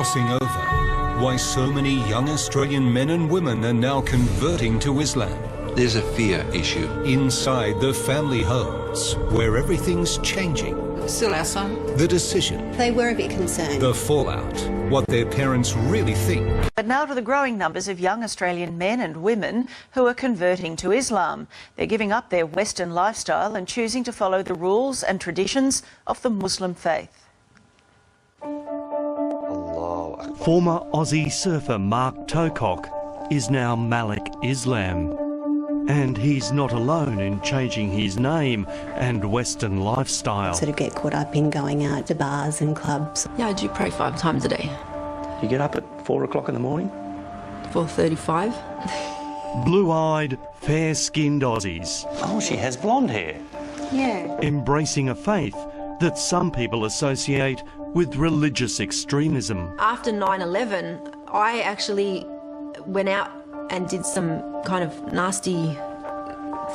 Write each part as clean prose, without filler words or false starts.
crossing over? Why so many young Australian men and women are now converting to Islam? There's a fear issue. Inside the family homes, where everything's changing. Still our son. The decision. They were a bit concerned. The fallout. What their parents really think. But now to the growing numbers of young Australian men and women who are converting to Islam. They're giving up their Western lifestyle and choosing to follow the rules and traditions of the Muslim faith. Former Aussie surfer Mark Tocock is now Malik Islam. And he's not alone in changing his name and Western lifestyle. Sort of get caught up in going out to bars and clubs. Yeah, I do pray 5 times a day. You get up at 4 o'clock in the morning? 4:35. Blue-eyed, fair-skinned Aussies. Oh, she has blonde hair. Yeah. Embracing a faith that some people associate with religious extremism. After 9/11, I actually went out and did some kind of nasty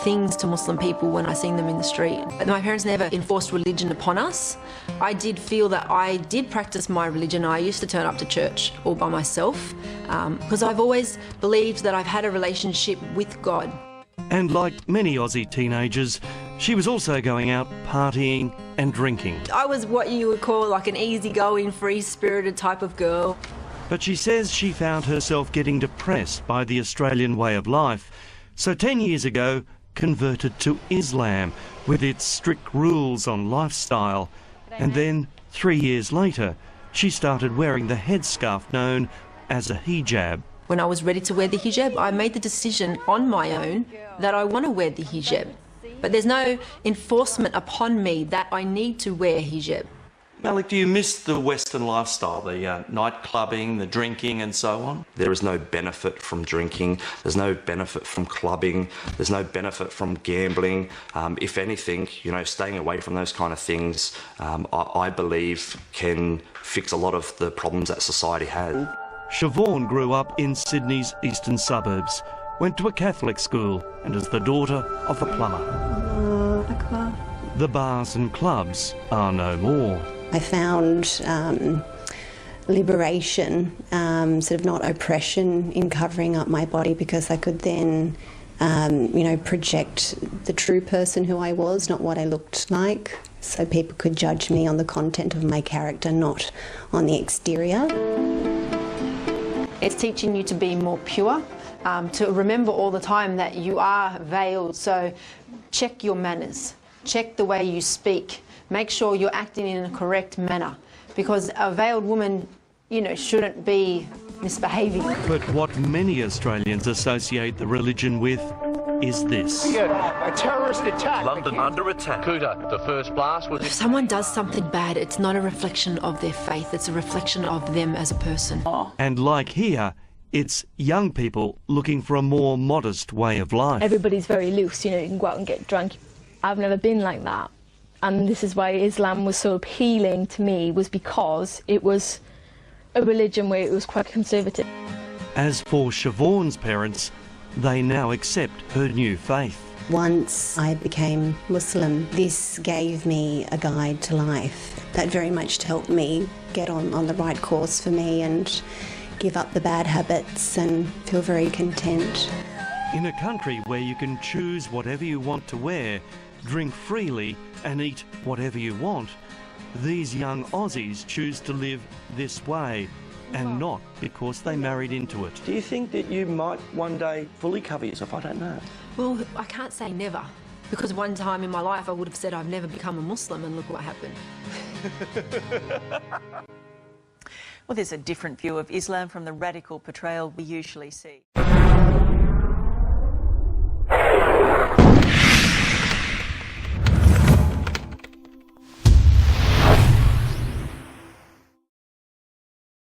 things to Muslim people when I seen them in the street. My parents never enforced religion upon us. I did feel that I did practice my religion. I used to turn up to church all by myself because I've always believed that I've had a relationship with God. And like many Aussie teenagers, she was also going out partying and drinking. I was what you would call like an easygoing, free-spirited type of girl. But she says she found herself getting depressed by the Australian way of life. So 10 years ago, converted to Islam with its strict rules on lifestyle. And then 3 years later, she started wearing the headscarf known as a hijab. When I was ready to wear the hijab, I made the decision on my own that I want to wear the hijab. But there's no enforcement upon me that I need to wear hijab. Malik, do you miss the Western lifestyle, the night clubbing, the drinking and so on? There is no benefit from drinking, there's no benefit from clubbing, there's no benefit from gambling. If anything, you know, staying away from those kind of things, I believe can fix a lot of the problems that society has. Siobhan grew up in Sydney's eastern suburbs, went to a Catholic school and is the daughter of a plumber. The bars and clubs are no more. I found liberation, sort of not oppression in covering up my body, because I could then, you know, project the true person who I was, not what I looked like. So people could judge me on the content of my character, not on the exterior. It's teaching you to be more pure, to remember all the time that you are veiled. So check your manners, check the way you speak. Make sure you're acting in a correct manner, because a veiled woman, you know, shouldn't be misbehaving. But what many Australians associate the religion with is this. A terrorist attack. London under attack. Kuta, the first blast was... If someone does something bad, it's not a reflection of their faith, it's a reflection of them as a person. And like here, it's young people looking for a more modest way of life. Everybody's very loose, you know, you can go out and get drunk. I've never been like that. And this is why Islam was so appealing to me, was because it was a religion where it was quite conservative. As for Siobhan's parents, they now accept her new faith. Once I became Muslim, this gave me a guide to life that very much helped me get on the right course for me and give up the bad habits and feel very content. In a country where you can choose whatever you want to wear, drink freely and eat whatever you want, these young Aussies choose to live this way, and not because they married into it. Do you think that you might one day fully cover yourself? I don't know. Well, I can't say never, because one time in my life I would have said I've never become a Muslim, and look what happened. Well, there's a different view of Islam from the radical portrayal we usually see.